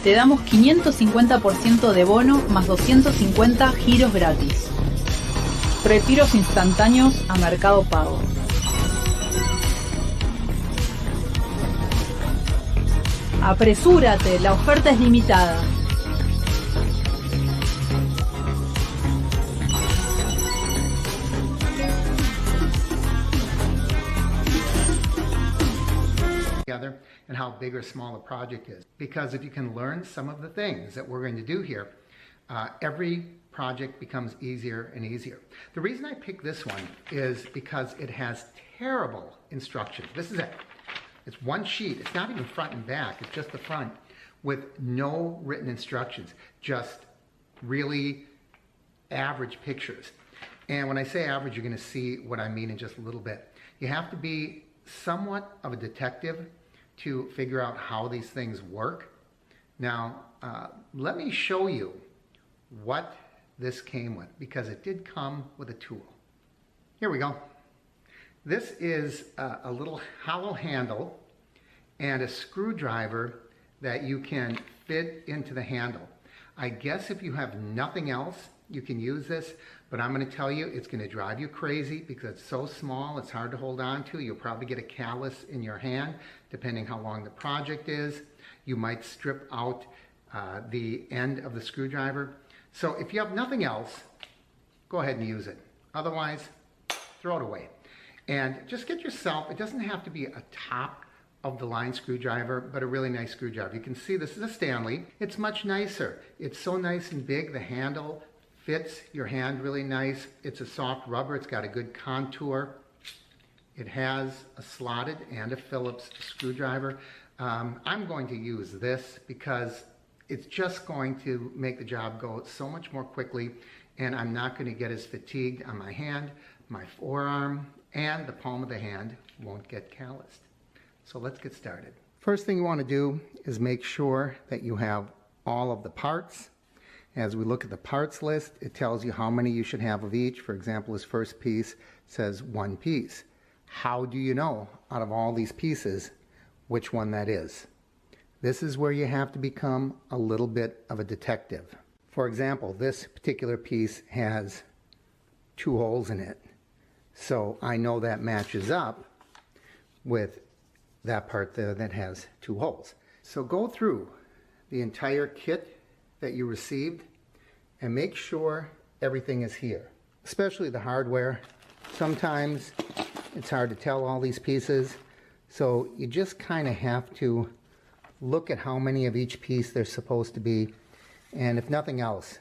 Te damos 550% de bono más 250 giros gratis. Retiros instantáneos a Mercado Pago. Apresúrate, la oferta es limitada. And how big or small a project is. Because if you can learn some of the things that we're going to do here, every project becomes easier and easier. The reason I picked this one is because it has terrible instructions. This is it. It's one sheet. It's not even front and back. It's just the front with no written instructions, just really average pictures. And when I say average, you're going to see what I mean in just a little bit. You have to be somewhat of a detective to figure out how these things work. Now, let me show you what this came with, because it did come with a tool. Here we go. This is a little hollow handle and a screwdriver that you can fit into the handle. I guess if you have nothing else, you can use this, but I'm going to tell you it's going to drive you crazy because it's so small, it's hard to hold on to. You'll probably get a callus in your hand, depending how long the project is. You might strip out the end of the screwdriver. So if you have nothing else, go ahead and use it. Otherwise, throw it away. And just get yourself, it doesn't have to be a top of the line screwdriver, but a really nice screwdriver. You can see this is a Stanley. It's much nicer. It's so nice and big. The handle fits your hand really nice. It's a soft rubber. It's got a good contour. It has a slotted and a Phillips screwdriver. I'm going to use this because it's just going to make the job go so much more quickly, and I'm not going to get as fatigued on my hand, my forearm, and the palm of the hand won't get calloused. So let's get started. First thing you want to do is make sure that you have all of the parts. As we look at the parts list, it tells you how many you should have of each. For example, this first piece says one piece. How do you know out of all these pieces which one that is? This is where you have to become a little bit of a detective. For example, this particular piece has 2 holes in it. So I know that matches up with that part there that has 2 holes. So go through the entire kit that you received and make sure everything is here, especially the hardware. Sometimes it's hard to tell all these pieces, so you just kind of have to look at how many of each piece there's supposed to be, and if nothing else,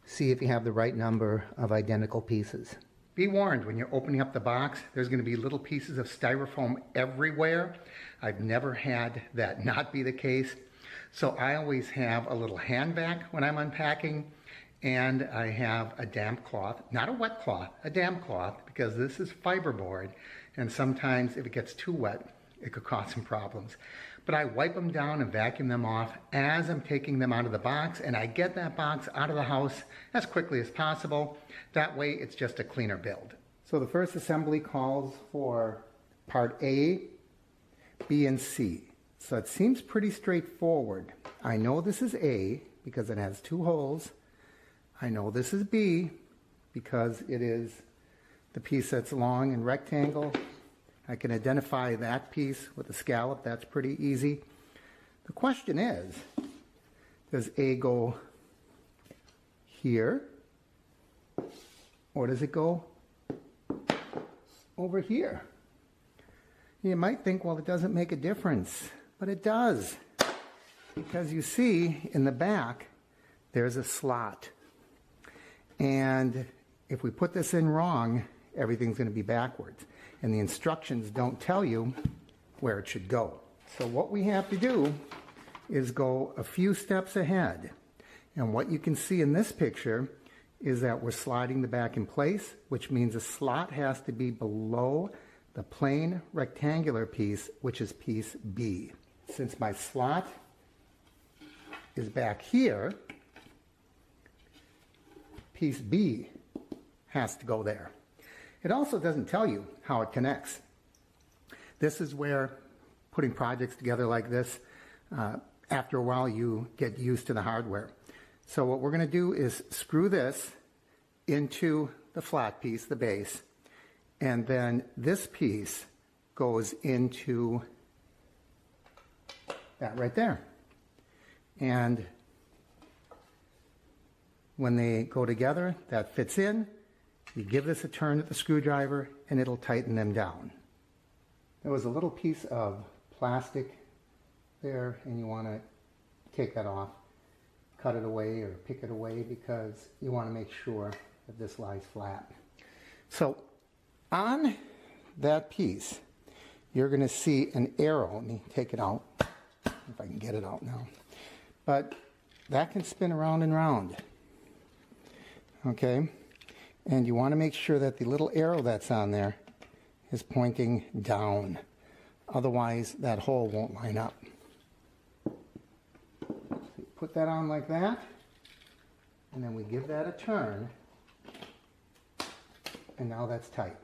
see if you have the right number of identical pieces. Be warned, when you're opening up the box, there's going to be little pieces of styrofoam everywhere. I've never had that not be the case. So I always have a little hand vac when I'm unpacking, and I have a damp cloth, not a wet cloth, a damp cloth, because this is fiberboard, and sometimes if it gets too wet, it could cause some problems. But I wipe them down and vacuum them off as I'm taking them out of the box, and I get that box out of the house as quickly as possible. That way it's just a cleaner build. So the first assembly calls for part A, B, and C. So it seems pretty straightforward. I know this is A because it has 2 holes. I know this is B because it is the piece that's long and rectangle. I can identify that piece with the scallop. That's pretty easy. The question is, does A go here, or does it go over here? You might think, well, it doesn't make a difference, but it does, because you see in the back there's a slot, and if we put this in wrong, everything's going to be backwards, and the instructions don't tell you where it should go. So what we have to do is go a few steps ahead, and what you can see in this picture is that we're sliding the back in place, which means the slot has to be below the plain rectangular piece, which is piece B. Since my slot is back here, piece B has to go there. It also doesn't tell you how it connects. This is where putting projects together like this, after a while you get used to the hardware. So what we're going to do is screw this into the flat piece, the base, and then this piece goes into that right there. And when they go together, that fits in. You give this a turn with the screwdriver and it'll tighten them down. There was a little piece of plastic there and you want to take that off, cut it away or pick it away because you want to make sure that this lies flat. So on that piece, you're going to see an arrow. Let me take it out, if I can get it out now. But that can spin around and round. Okay? And you want to make sure that the little arrow that's on there is pointing down. Otherwise, that hole won't line up. So put that on like that, and then we give that a turn, and now that's tight.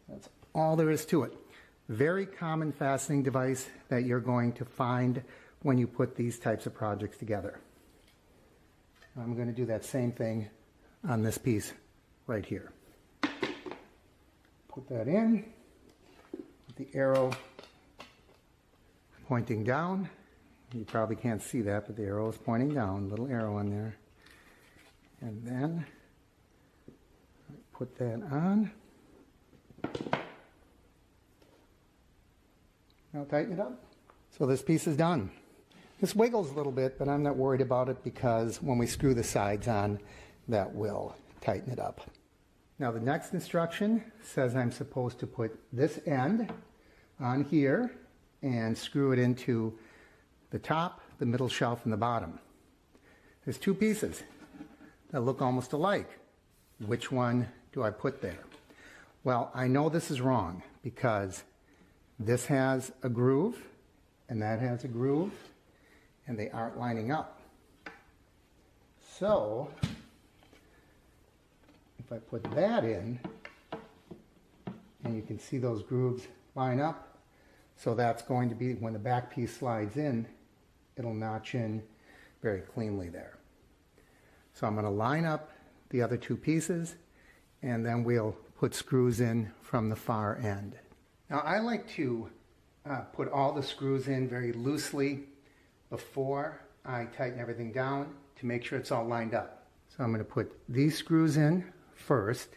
That's all there is to it. Very common fastening device that you're going to find when you put these types of projects together. I'm going to do that same thing on this piece right here. Put that in, with the arrow pointing down. You probably can't see that, but the arrow is pointing down, little arrow on there. And then put that on. Now tighten it up. So this piece is done. This wiggles a little bit, but I'm not worried about it because when we screw the sides on, that will tighten it up. Now the next instruction says I'm supposed to put this end on here and screw it into the top, the middle shelf, and the bottom. There's two pieces that look almost alike. Which one do I put there? Well, I know this is wrong because this has a groove and that has a groove and they aren't lining up. So if I put that in, and you can see those grooves line up, so that's going to be, when the back piece slides in, it'll notch in very cleanly there. So I'm going to line up the other two pieces, and then we'll put screws in from the far end. Now I like to put all the screws in very loosely before I tighten everything down to make sure it's all lined up. So I'm going to put these screws in first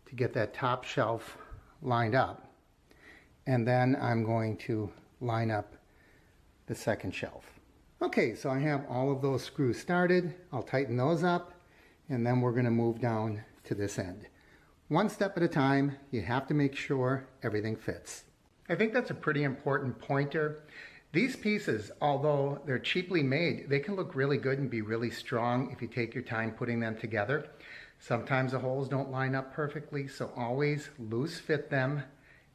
to get that top shelf lined up, and then I'm going to line up the second shelf. Okay, so I have all of those screws started. I'll tighten those up, and then we're going to move down to this end. One step at a time. You have to make sure everything fits. I think that's a pretty important pointer. These pieces, although they're cheaply made, they can look really good and be really strong if you take your time putting them together. Sometimes the holes don't line up perfectly, so always loose fit them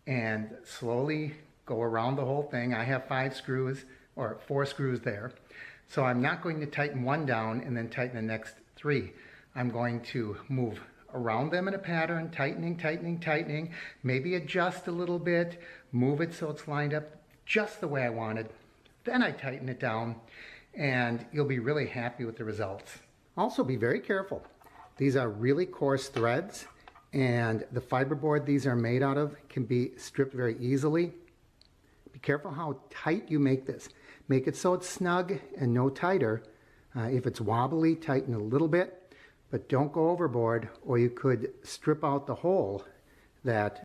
and slowly go around the whole thing. I have 5 screws or 4 screws there, so I'm not going to tighten one down and then tighten the next 3. I'm going to move around them in a pattern, tightening, tightening, tightening, maybe adjust a little bit, move it so it's lined up just the way I wanted. Then I tighten it down and you'll be really happy with the results. Also be very careful. These are really coarse threads and the fiberboard these are made out of can be stripped very easily. Be careful how tight you make this. Make it so it's snug and no tighter. If it's wobbly, tighten a little bit, but don't go overboard or you could strip out the hole that